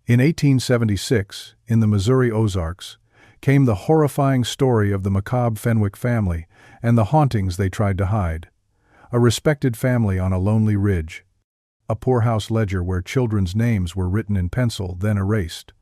In 1876, in the Missouri Ozarks, came the horrifying story of the macabre Fenwick family and the hauntings they tried to hide. A respected family on a lonely ridge. A poorhouse ledger where children's names were written in pencil, then erased.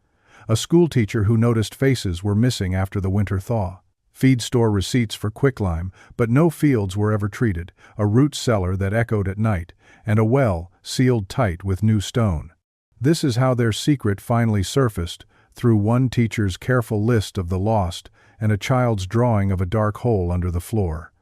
A schoolteacher who noticed faces were missing after the winter thaw. Feed store receipts for quicklime, but no fields were ever treated. A root cellar that echoed at night, and a well sealed tight with new stone. This is how their secret finally surfaced, through one teacher's careful list of the lost and a child's drawing of a dark hole under the floor.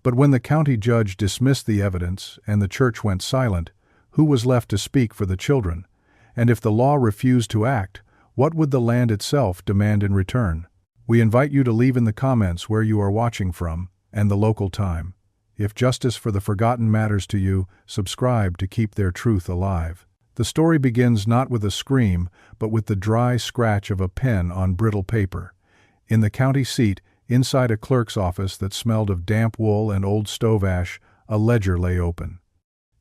But when the county judge dismissed the evidence and the church went silent, who was left to speak for the children? And if the law refused to act, what would the land itself demand in return? We invite you to leave in the comments where you are watching from and the local time. If justice for the forgotten matters to you, subscribe to keep their truth alive. The story begins not with a scream, but with the dry scratch of a pen on brittle paper. In the county seat, inside a clerk's office that smelled of damp wool and old stove ash, a ledger lay open.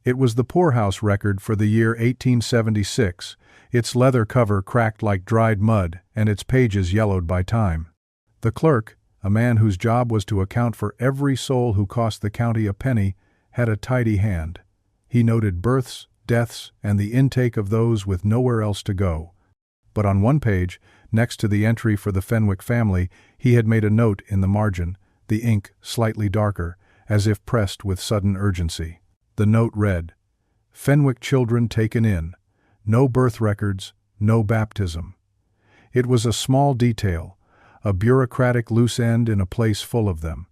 It was the poorhouse record for the year 1876, its leather cover cracked like dried mud and its pages yellowed by time. The clerk, a man whose job was to account for every soul who cost the county a penny, had a tidy hand. He noted births, deaths, and the intake of those with nowhere else to go. But on one page, next to the entry for the Fenwick family, he had made a note in the margin, the ink slightly darker, as if pressed with sudden urgency. The note read, "Fenwick children taken in. No birth records, no baptism." It was a small detail, a bureaucratic loose end in a place full of them.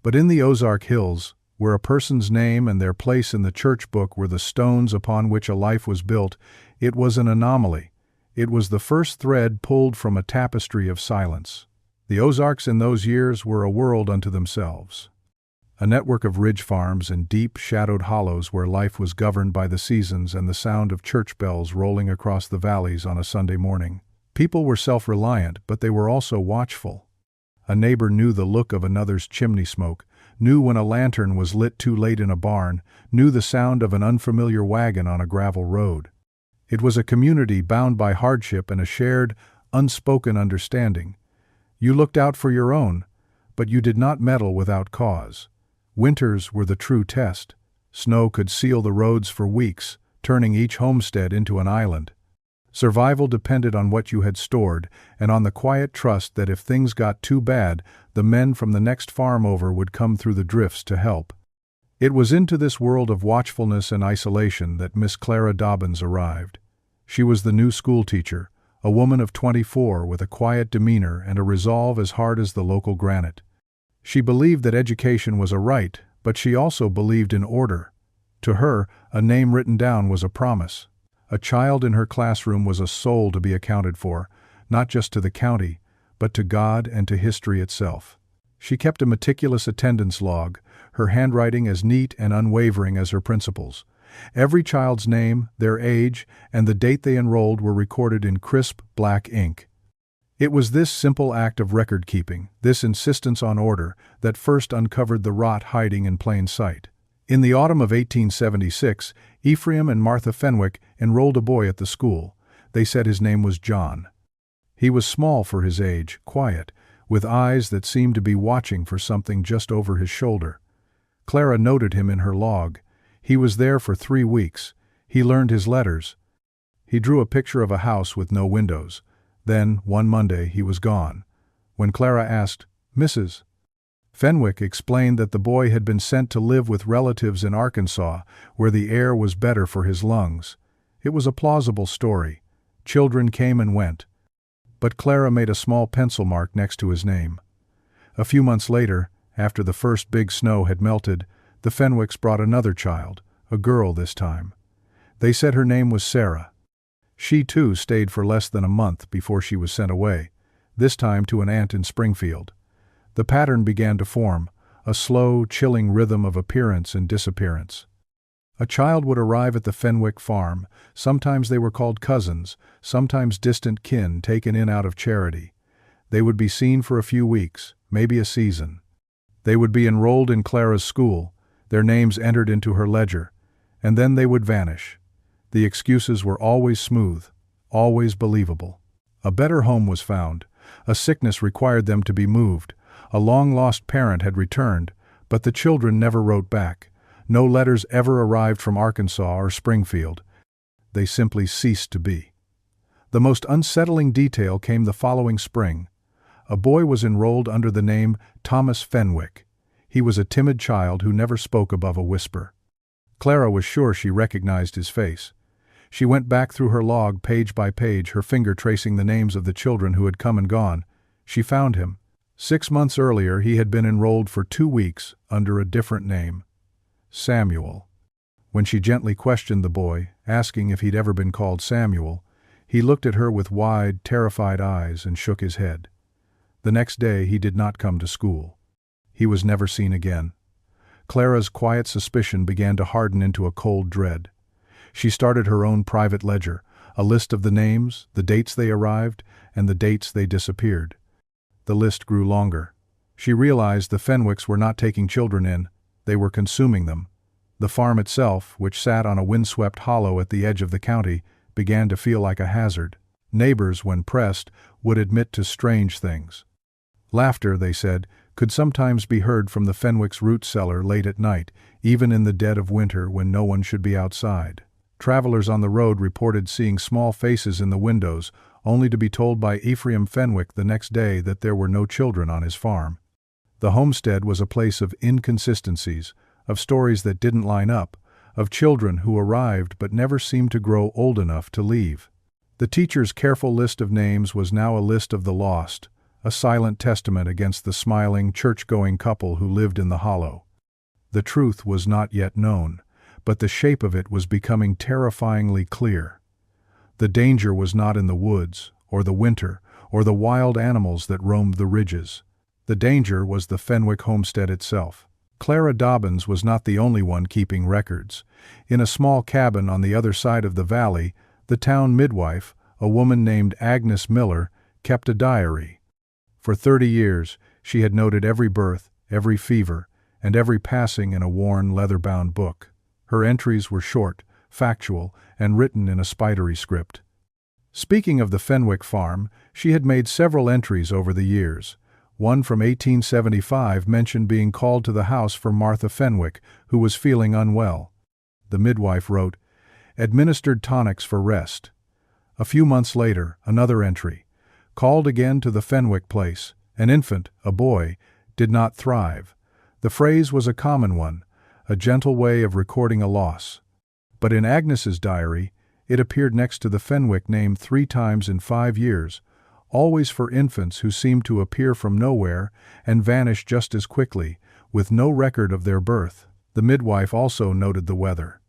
But in the Ozark Hills, where a person's name and their place in the church book were the stones upon which a life was built, it was an anomaly. It was the first thread pulled from a tapestry of silence. The Ozarks in those years were a world unto themselves. A network of ridge farms and deep, shadowed hollows where life was governed by the seasons and the sound of church bells rolling across the valleys on a Sunday morning. People were self-reliant, but they were also watchful. A neighbor knew the look of another's chimney smoke, knew when a lantern was lit too late in a barn, knew the sound of an unfamiliar wagon on a gravel road. It was a community bound by hardship and a shared, unspoken understanding. You looked out for your own, but you did not meddle without cause. Winters were the true test. Snow could seal the roads for weeks, turning each homestead into an island. Survival depended on what you had stored, and on the quiet trust that if things got too bad, the men from the next farm over would come through the drifts to help. It was into this world of watchfulness and isolation that Miss Clara Dobbins arrived. She was the new schoolteacher, a woman of 24 with a quiet demeanor and a resolve as hard as the local granite. She believed that education was a right, but she also believed in order. To her, a name written down was a promise. A child in her classroom was a soul to be accounted for, not just to the county, but to God and to history itself. She kept a meticulous attendance log, her handwriting as neat and unwavering as her principal's. Every child's name, their age, and the date they enrolled were recorded in crisp, black ink. It was this simple act of record-keeping, this insistence on order, that first uncovered the rot hiding in plain sight. In the autumn of 1876, Ephraim and Martha Fenwick enrolled a boy at the school. They said his name was John. He was small for his age, quiet, with eyes that seemed to be watching for something just over his shoulder. Clara noted him in her log. He was there for 3 weeks. He learned his letters. He drew a picture of a house with no windows. Then, one Monday, he was gone. When Clara asked, "Mrs. Fenwick," explained that the boy had been sent to live with relatives in Arkansas, where the air was better for his lungs. It was a plausible story. Children came and went. But Clara made a small pencil mark next to his name. A few months later, after the first big snow had melted, the Fenwicks brought another child, a girl this time. They said her name was Sarah. She too stayed for less than a month before she was sent away, this time to an aunt in Springfield. The pattern began to form, a slow, chilling rhythm of appearance and disappearance. A child would arrive at the Fenwick farm. Sometimes they were called cousins, sometimes distant kin taken in out of charity. They would be seen for a few weeks, maybe a season. They would be enrolled in Clara's school, their names entered into her ledger, and then they would vanish. The excuses were always smooth, always believable. A better home was found. A sickness required them to be moved. A long-lost parent had returned, but the children never wrote back. No letters ever arrived from Arkansas or Springfield. They simply ceased to be. The most unsettling detail came the following spring. A boy was enrolled under the name Thomas Fenwick. He was a timid child who never spoke above a whisper. Clara was sure she recognized his face. She went back through her log page by page, her finger tracing the names of the children who had come and gone. She found him. 6 months earlier he had been enrolled for 2 weeks under a different name. Samuel. When she gently questioned the boy, asking if he'd ever been called Samuel, he looked at her with wide, terrified eyes and shook his head. The next day he did not come to school. He was never seen again. Clara's quiet suspicion began to harden into a cold dread. She started her own private ledger, a list of the names, the dates they arrived, and the dates they disappeared. The list grew longer. She realized the Fenwicks were not taking children in, they were consuming them. The farm itself, which sat on a windswept hollow at the edge of the county, began to feel like a hazard. Neighbors, when pressed, would admit to strange things. Laughter, they said, could sometimes be heard from the Fenwicks' root cellar late at night, even in the dead of winter when no one should be outside. Travelers on the road reported seeing small faces in the windows, only to be told by Ephraim Fenwick the next day that there were no children on his farm. The homestead was a place of inconsistencies, of stories that didn't line up, of children who arrived but never seemed to grow old enough to leave. The teacher's careful list of names was now a list of the lost, a silent testament against the smiling, church-going couple who lived in the hollow. The truth was not yet known, but the shape of it was becoming terrifyingly clear. The danger was not in the woods, or the winter, or the wild animals that roamed the ridges. The danger was the Fenwick homestead itself. Clara Dobbins was not the only one keeping records. In a small cabin on the other side of the valley, the town midwife, a woman named Agnes Miller, kept a diary. For 30 years, she had noted every birth, every fever, and every passing in a worn, leather-bound book. Her entries were short, factual, and written in a spidery script. Speaking of the Fenwick farm, she had made several entries over the years. One from 1875 mentioned being called to the house for Martha Fenwick, who was feeling unwell. The midwife wrote, "Administered tonics for rest." A few months later, another entry. Called again to the Fenwick place. An infant, a boy, did not thrive. The phrase was a common one, a gentle way of recording a loss. But in Agnes's diary, it appeared next to the Fenwick name 3 times in 5 years, always for infants who seemed to appear from nowhere and vanish just as quickly, with no record of their birth. The midwife also noted the weather.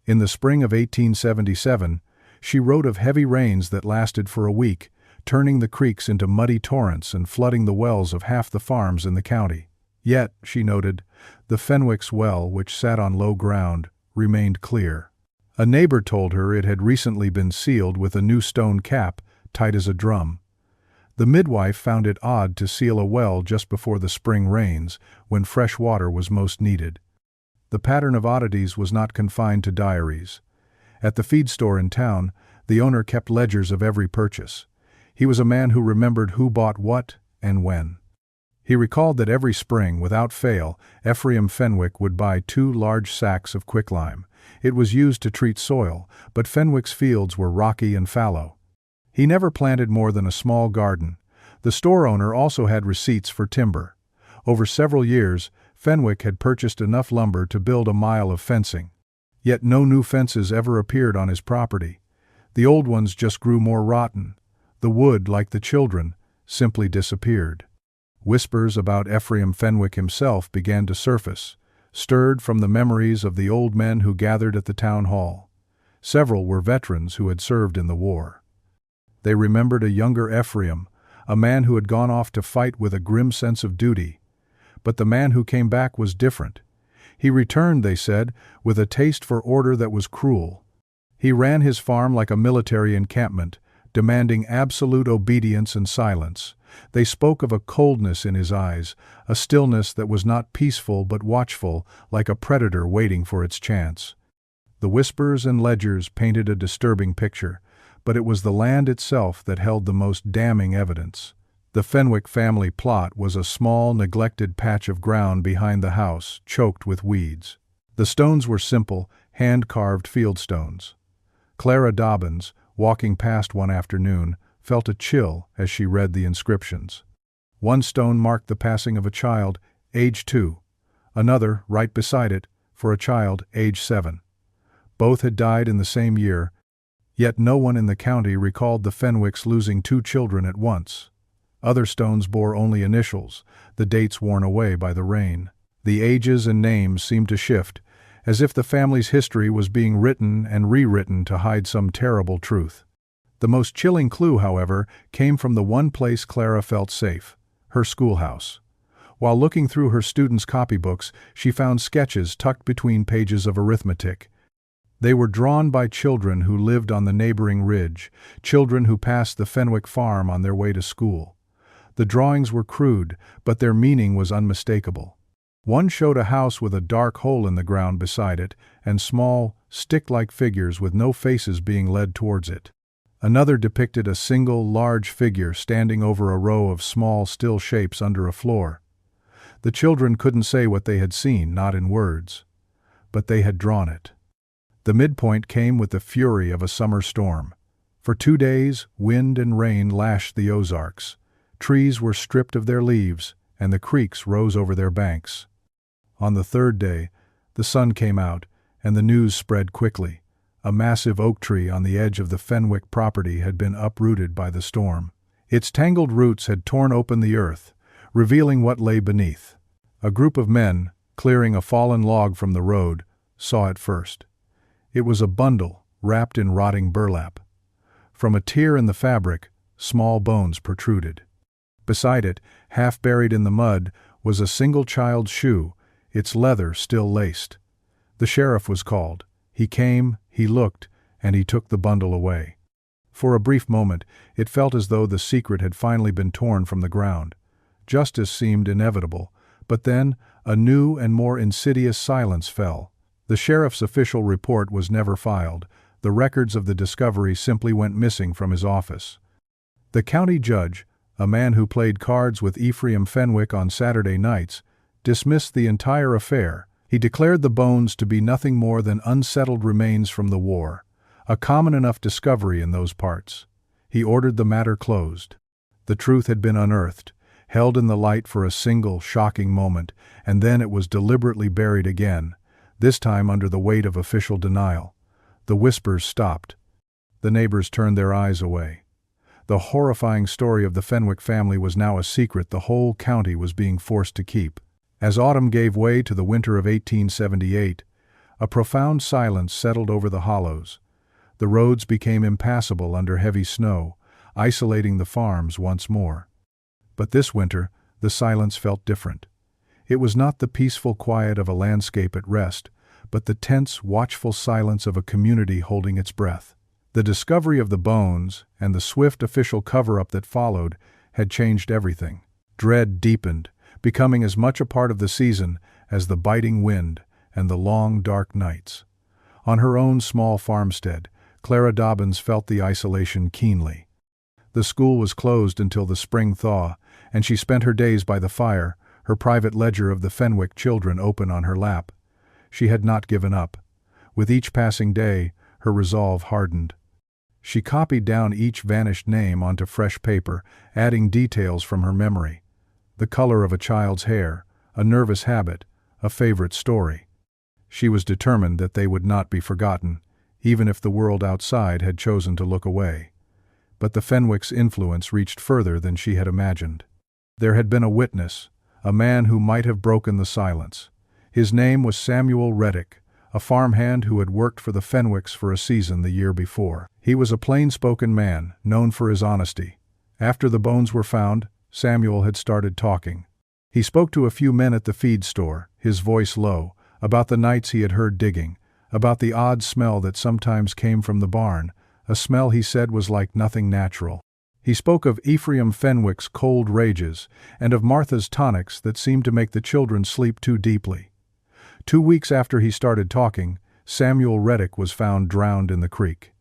In the spring of 1877, she wrote of heavy rains that lasted for a week, turning the creeks into muddy torrents and flooding the wells of half the farms in the county. Yet, she noted, the Fenwick's well, which sat on low ground, remained clear. A neighbor told her it had recently been sealed with a new stone cap, tight as a drum. The midwife found it odd to seal a well just before the spring rains, when fresh water was most needed. The pattern of oddities was not confined to diaries. At the feed store in town, the owner kept ledgers of every purchase. He was a man who remembered who bought what and when. He recalled that every spring, without fail, Ephraim Fenwick would buy 2 large sacks of quicklime. It was used to treat soil, but Fenwick's fields were rocky and fallow. He never planted more than a small garden. The store owner also had receipts for timber. Over several years, Fenwick had purchased enough lumber to build a mile of fencing. Yet no new fences ever appeared on his property. The old ones just grew more rotten. The wood, like the children, simply disappeared. Whispers about Ephraim Fenwick himself began to surface, stirred from the memories of the old men who gathered at the town hall. Several were veterans who had served in the war. They remembered a younger Ephraim, a man who had gone off to fight with a grim sense of duty. But the man who came back was different. He returned, they said, with a taste for order that was cruel. He ran his farm like a military encampment, demanding absolute obedience and silence. They spoke of a coldness in his eyes, a stillness that was not peaceful but watchful, like a predator waiting for its chance. The whispers and ledgers painted a disturbing picture, but it was the land itself that held the most damning evidence. The Fenwick family plot was a small, neglected patch of ground behind the house, choked with weeds. The stones were simple, hand-carved field stones. Clara Dobbins, walking past one afternoon, felt a chill as she read the inscriptions. One stone marked the passing of a child, age 2. Another, right beside it, for a child, age 7. Both had died in the same year, yet no one in the county recalled the Fenwicks losing 2 children at once. Other stones bore only initials, the dates worn away by the rain. The ages and names seemed to shift, as if the family's history was being written and rewritten to hide some terrible truth. The most chilling clue, however, came from the one place Clara felt safe, her schoolhouse. While looking through her students' copybooks, she found sketches tucked between pages of arithmetic. They were drawn by children who lived on the neighboring ridge, children who passed the Fenwick farm on their way to school. The drawings were crude, but their meaning was unmistakable. One showed a house with a dark hole in the ground beside it, and small, stick-like figures with no faces being led towards it. Another depicted a single, large figure standing over a row of small, still shapes under a floor. The children couldn't say what they had seen, not in words. But they had drawn it. The midpoint came with the fury of a summer storm. For 2 days, wind and rain lashed the Ozarks. Trees were stripped of their leaves, and the creeks rose over their banks. On the 3rd day, the sun came out, and the news spread quickly. A massive oak tree on the edge of the Fenwick property had been uprooted by the storm. Its tangled roots had torn open the earth, revealing what lay beneath. A group of men, clearing a fallen log from the road, saw it first. It was a bundle wrapped in rotting burlap. From a tear in the fabric, small bones protruded. Beside it, half buried in the mud, was a single child's shoe, its leather still laced. The sheriff was called. He came, he looked, and he took the bundle away. For a brief moment, it felt as though the secret had finally been torn from the ground. Justice seemed inevitable, but then a new and more insidious silence fell. The sheriff's official report was never filed. The records of the discovery simply went missing from his office. The county judge, a man who played cards with Ephraim Fenwick on Saturday nights, dismissed the entire affair. He declared the bones to be nothing more than unsettled remains from the war, a common enough discovery in those parts. He ordered the matter closed. The truth had been unearthed, held in the light for a single, shocking moment, and then it was deliberately buried again, this time under the weight of official denial. The whispers stopped. The neighbors turned their eyes away. The horrifying story of the Fenwick family was now a secret the whole county was being forced to keep. As autumn gave way to the winter of 1878, a profound silence settled over the hollows. The roads became impassable under heavy snow, isolating the farms once more. But this winter, the silence felt different. It was not the peaceful quiet of a landscape at rest, but the tense, watchful silence of a community holding its breath. The discovery of the bones, and the swift official cover-up that followed, had changed everything. Dread deepened, becoming as much a part of the season as the biting wind and the long, dark nights. On her own small farmstead, Clara Dobbins felt the isolation keenly. The school was closed until the spring thaw, and she spent her days by the fire, her private ledger of the Fenwick children open on her lap. She had not given up. With each passing day, her resolve hardened. She copied down each vanished name onto fresh paper, adding details from her memory. The color of a child's hair, a nervous habit, a favorite story. She was determined that they would not be forgotten, even if the world outside had chosen to look away. But the Fenwick's influence reached further than she had imagined. There had been a witness, a man who might have broken the silence. His name was Samuel Reddick, a farmhand who had worked for the Fenwicks for a season the year before. He was a plain-spoken man, known for his honesty. After the bones were found, Samuel had started talking. He spoke to a few men at the feed store, his voice low, about the nights he had heard digging, about the odd smell that sometimes came from the barn, a smell he said was like nothing natural. He spoke of Ephraim Fenwick's cold rages and of Martha's tonics that seemed to make the children sleep too deeply. 2 weeks after he started talking, Samuel Reddick was found drowned in the creek.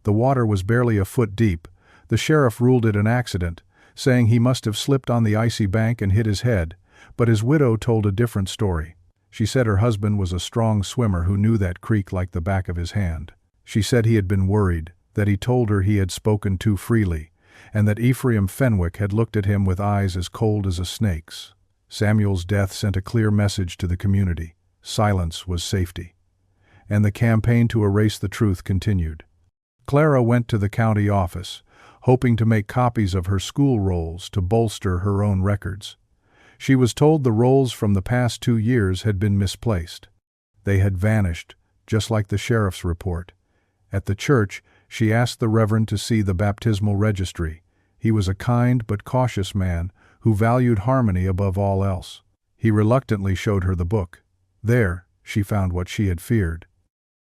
The water was barely a foot deep. The sheriff ruled it an accident, saying he must have slipped on the icy bank and hit his head, but his widow told a different story. She said her husband was a strong swimmer who knew that creek like the back of his hand. She said he had been worried, that he told her he had spoken too freely, and that Ephraim Fenwick had looked at him with eyes as cold as a snake's. Samuel's death sent a clear message to the community. Silence was safety. And the campaign to erase the truth continued. Clara went to the county office, hoping to make copies of her school rolls to bolster her own records. She was told the rolls from the past 2 years had been misplaced. They had vanished, just like the sheriff's report. At the church, she asked the reverend to see the baptismal registry. He was a kind but cautious man who valued harmony above all else. He reluctantly showed her the book. There, she found what she had feared.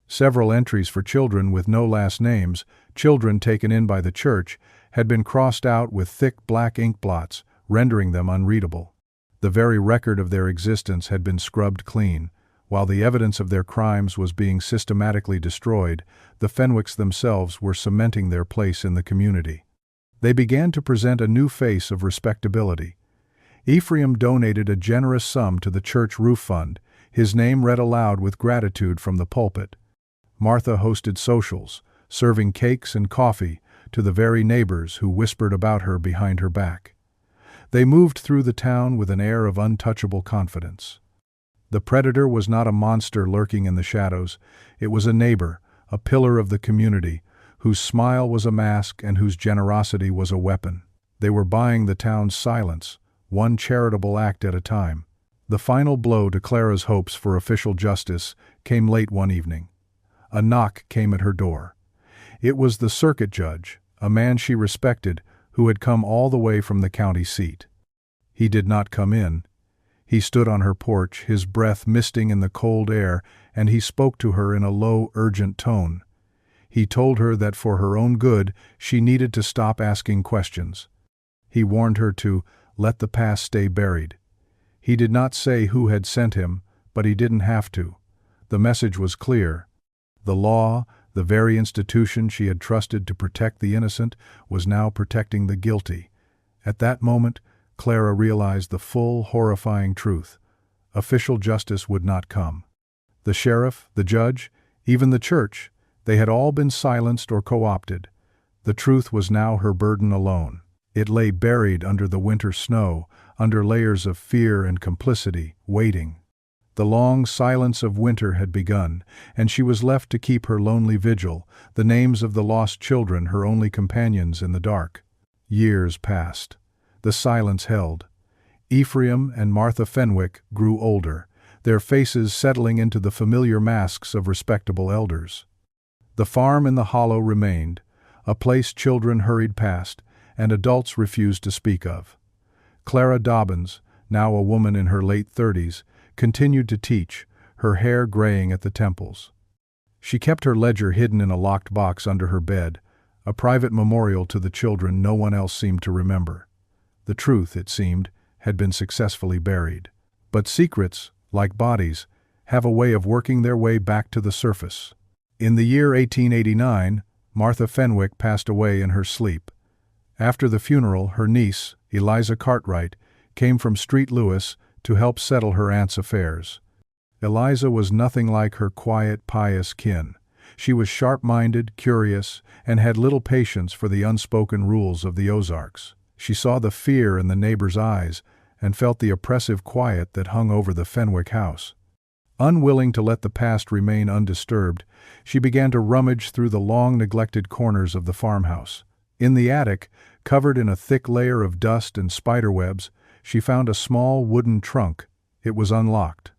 Several entries for children with no last names, children taken in by the church, had been crossed out with thick black ink blots, rendering them unreadable. The very record of their existence had been scrubbed clean. While the evidence of their crimes was being systematically destroyed, the Fenwicks themselves were cementing their place in the community. They began to present a new face of respectability. Ephraim donated a generous sum to the church roof fund, his name read aloud with gratitude from the pulpit. Martha hosted socials, serving cakes and coffee to the very neighbors who whispered about her behind her back. They moved through the town with an air of untouchable confidence. The predator was not a monster lurking in the shadows. It was a neighbor, a pillar of the community, whose smile was a mask and whose generosity was a weapon. They were buying the town's silence, one charitable act at a time. The final blow to Clara's hopes for official justice came late one evening. A knock came at her door. It was the circuit judge, a man she respected, who had come all the way from the county seat. He did not come in. He stood on her porch, his breath misting in the cold air, and he spoke to her in a low, urgent tone. He told her that for her own good, she needed to stop asking questions. He warned her to let the past stay buried. He did not say who had sent him, but he didn't have to. The message was clear. The law, the very institution she had trusted to protect the innocent, was now protecting the guilty. At that moment, Clara realized the full, horrifying truth. Official justice would not come. The sheriff, the judge, even the church, they had all been silenced or co-opted. The truth was now her burden alone. It lay buried under the winter snow, under layers of fear and complicity, waiting. The long silence of winter had begun, and she was left to keep her lonely vigil, the names of the lost children her only companions in the dark. Years passed. The silence held. Ephraim and Martha Fenwick grew older, their faces settling into the familiar masks of respectable elders. The farm in the hollow remained, a place children hurried past, and adults refused to speak of. Clara Dobbins, now a woman in her late 30s, continued to teach, her hair graying at the temples. She kept her ledger hidden in a locked box under her bed, a private memorial to the children no one else seemed to remember. The truth, it seemed, had been successfully buried. But secrets, like bodies, have a way of working their way back to the surface. In the year 1889, Martha Fenwick passed away in her sleep. After the funeral, her niece, Eliza Cartwright, came from Street Lewis to help settle her aunt's affairs. Eliza was nothing like her quiet, pious kin. She was sharp-minded, curious, and had little patience for the unspoken rules of the Ozarks. She saw the fear in the neighbors' eyes and felt the oppressive quiet that hung over the Fenwick house. Unwilling to let the past remain undisturbed, she began to rummage through the long-neglected corners of the farmhouse. In the attic, covered in a thick layer of dust and spiderwebs, she found a small wooden trunk. It was unlocked.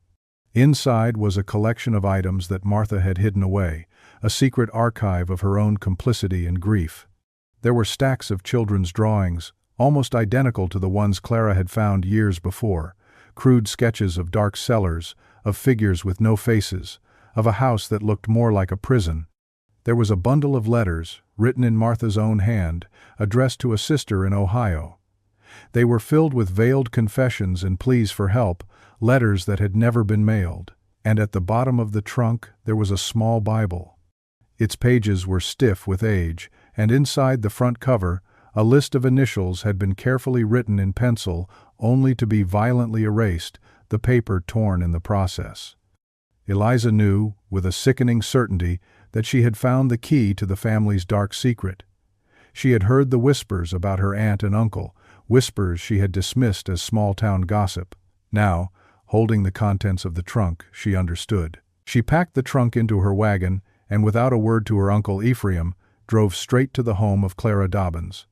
Inside was a collection of items that Martha had hidden away, a secret archive of her own complicity and grief. There were stacks of children's drawings, almost identical to the ones Clara had found years before, crude sketches of dark cellars, of figures with no faces, of a house that looked more like a prison. There was a bundle of letters, written in Martha's own hand, addressed to a sister in Ohio. They were filled with veiled confessions and pleas for help, letters that had never been mailed. And at the bottom of the trunk there was a small Bible. Its pages were stiff with age, and inside the front cover, a list of initials had been carefully written in pencil, only to be violently erased, the paper torn in the process. Eliza knew, with a sickening certainty, that she had found the key to the family's dark secret. She had heard the whispers about her aunt and uncle, whispers she had dismissed as small-town gossip. Now, holding the contents of the trunk, she understood. She packed the trunk into her wagon, and without a word to her uncle Ephraim, drove straight to the home of Clara Dobbins.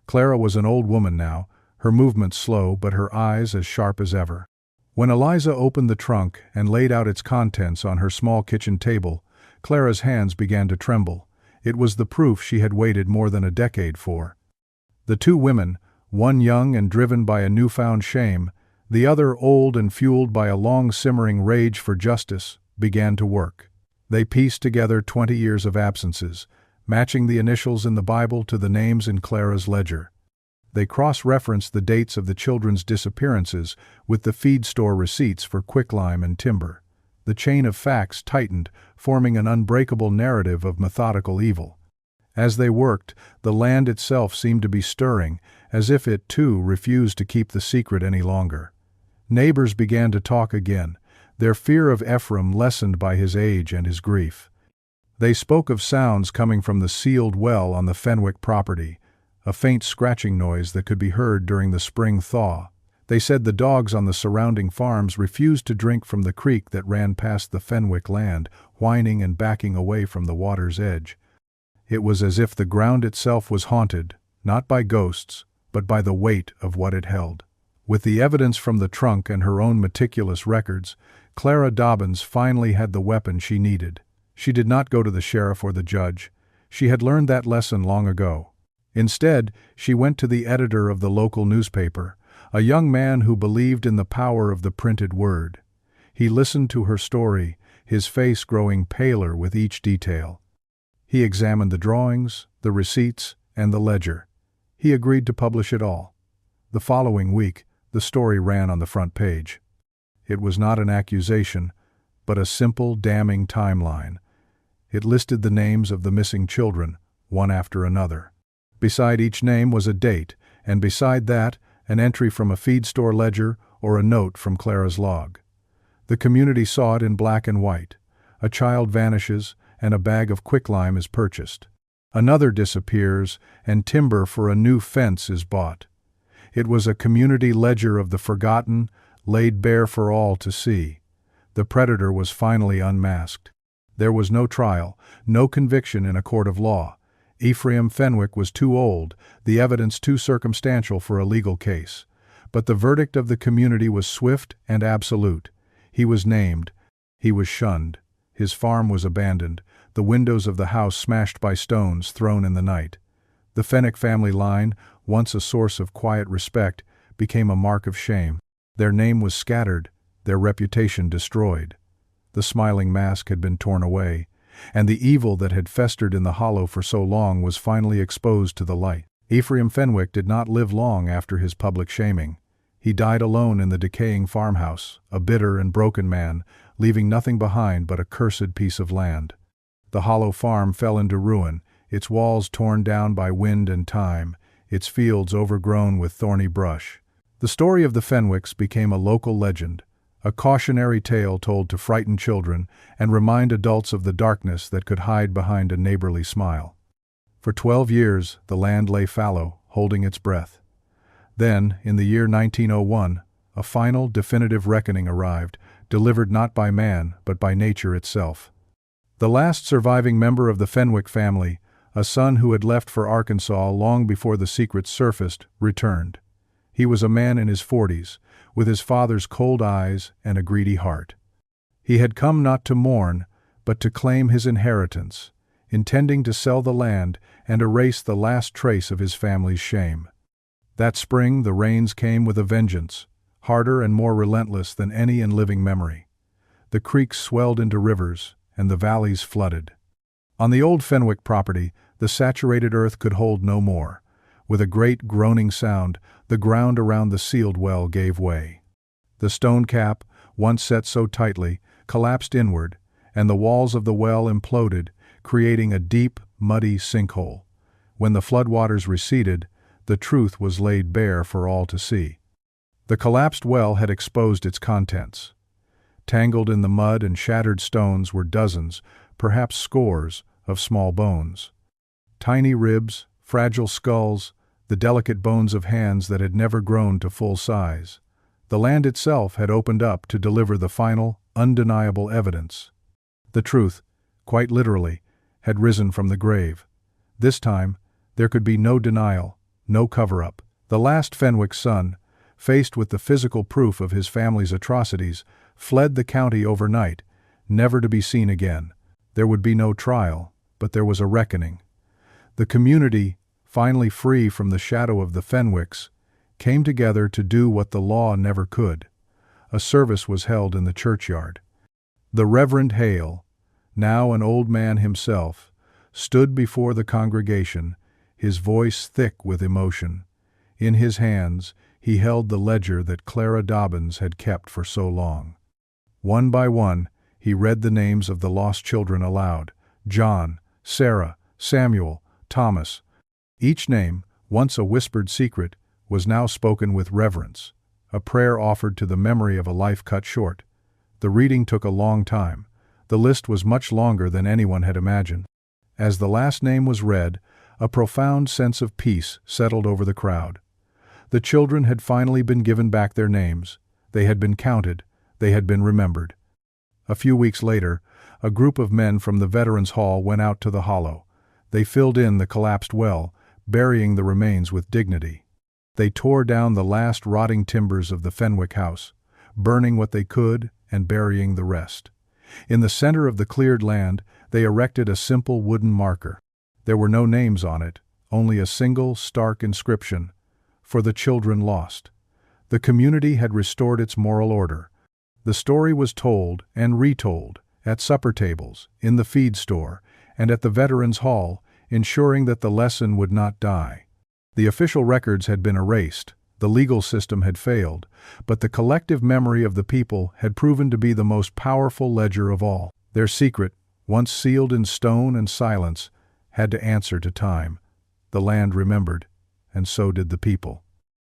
Clara was an old woman now, her movements slow but her eyes as sharp as ever. When Eliza opened the trunk and laid out its contents on her small kitchen table, Clara's hands began to tremble. It was the proof she had waited more than a decade for. The two women, one young and driven by a newfound shame, the other old and fueled by a long-simmering rage for justice, began to work. They pieced together 20 years of absences, matching the initials in the Bible to the names in Clara's ledger. They cross-referenced the dates of the children's disappearances with the feed store receipts for quicklime and timber. The chain of facts tightened, forming an unbreakable narrative of methodical evil. As they worked, the land itself seemed to be stirring, as if it, too, refused to keep the secret any longer. Neighbors began to talk again, their fear of Ephraim lessened by his age and his grief. They spoke of sounds coming from the sealed well on the Fenwick property, a faint scratching noise that could be heard during the spring thaw. They said the dogs on the surrounding farms refused to drink from the creek that ran past the Fenwick land, whining and backing away from the water's edge. It was as if the ground itself was haunted, not by ghosts, but by the weight of what it held. With the evidence from the trunk and her own meticulous records, Clara Dobbins finally had the weapon she needed. She did not go to the sheriff or the judge. She had learned that lesson long ago. Instead, she went to the editor of the local newspaper, a young man who believed in the power of the printed word. He listened to her story, his face growing paler with each detail. He examined the drawings, the receipts, and the ledger. He agreed to publish it all. The following week, the story ran on the front page. It was not an accusation, but a simple, damning timeline. It listed the names of the missing children, one after another. Beside each name was a date, and beside that, an entry from a feed store ledger or a note from Clara's log. The community saw it in black and white. A child vanishes, and a bag of quicklime is purchased. Another disappears, and timber for a new fence is bought. It was a community ledger of the forgotten, laid bare for all to see. The predator was finally unmasked. There was no trial, no conviction in a court of law. Ephraim Fenwick was too old, the evidence too circumstantial for a legal case. But the verdict of the community was swift and absolute. He was named. He was shunned. His farm was abandoned, the windows of the house smashed by stones thrown in the night. The Fenwick family line, once a source of quiet respect, became a mark of shame. Their name was scattered, their reputation destroyed. The smiling mask had been torn away, and the evil that had festered in the hollow for so long was finally exposed to the light. Ephraim Fenwick did not live long after his public shaming. He died alone in the decaying farmhouse, a bitter and broken man, leaving nothing behind but a cursed piece of land. The hollow farm fell into ruin, its walls torn down by wind and time, its fields overgrown with thorny brush. The story of the Fenwicks became a local legend, a cautionary tale told to frighten children and remind adults of the darkness that could hide behind a neighborly smile. For 12 years, the land lay fallow, holding its breath. Then, in the year 1901, a final, definitive reckoning arrived, delivered not by man, but by nature itself. The last surviving member of the Fenwick family, a son who had left for Arkansas long before the secret surfaced, returned. He was a man in his 40s, with his father's cold eyes and a greedy heart. He had come not to mourn, but to claim his inheritance, intending to sell the land and erase the last trace of his family's shame. That spring the rains came with a vengeance, harder and more relentless than any in living memory. The creeks swelled into rivers, and the valleys flooded. On the old Fenwick property, the saturated earth could hold no more. With a great groaning sound, the ground around the sealed well gave way. The stone cap, once set so tightly, collapsed inward, and the walls of the well imploded, creating a deep, muddy sinkhole. When the floodwaters receded, the truth was laid bare for all to see. The collapsed well had exposed its contents. Tangled in the mud and shattered stones were dozens, perhaps scores, of small bones. Tiny ribs, fragile skulls, the delicate bones of hands that had never grown to full size. The land itself had opened up to deliver the final, undeniable evidence. The truth, quite literally, had risen from the grave. This time, there could be no denial, no cover-up. The last Fenwick son, faced with the physical proof of his family's atrocities, fled the county overnight, never to be seen again. There would be no trial, but there was a reckoning. The community, finally free from the shadow of the Fenwicks, came together to do what the law never could. A service was held in the churchyard. The Reverend Hale, now an old man himself, stood before the congregation, his voice thick with emotion. In his hands, he held the ledger that Clara Dobbins had kept for so long. One by one, he read the names of the lost children aloud: John, Sarah, Samuel, Thomas. Each name, once a whispered secret, was now spoken with reverence, a prayer offered to the memory of a life cut short. The reading took a long time. The list was much longer than anyone had imagined. As the last name was read, a profound sense of peace settled over the crowd. The children had finally been given back their names. They had been counted. They had been remembered. A few weeks later, a group of men from the Veterans Hall went out to the hollow. They filled in the collapsed well, burying the remains with dignity. They tore down the last rotting timbers of the Fenwick house, burning what they could and burying the rest. In the center of the cleared land, they erected a simple wooden marker. There were no names on it, only a single stark inscription: "For the children lost." The community had restored its moral order. The story was told and retold, at supper tables, in the feed store, and at the Veterans Hall, ensuring that the lesson would not die. The official records had been erased, the legal system had failed, but the collective memory of the people had proven to be the most powerful ledger of all. Their secret, once sealed in stone and silence, had to answer to time. The land remembered, and so did the people.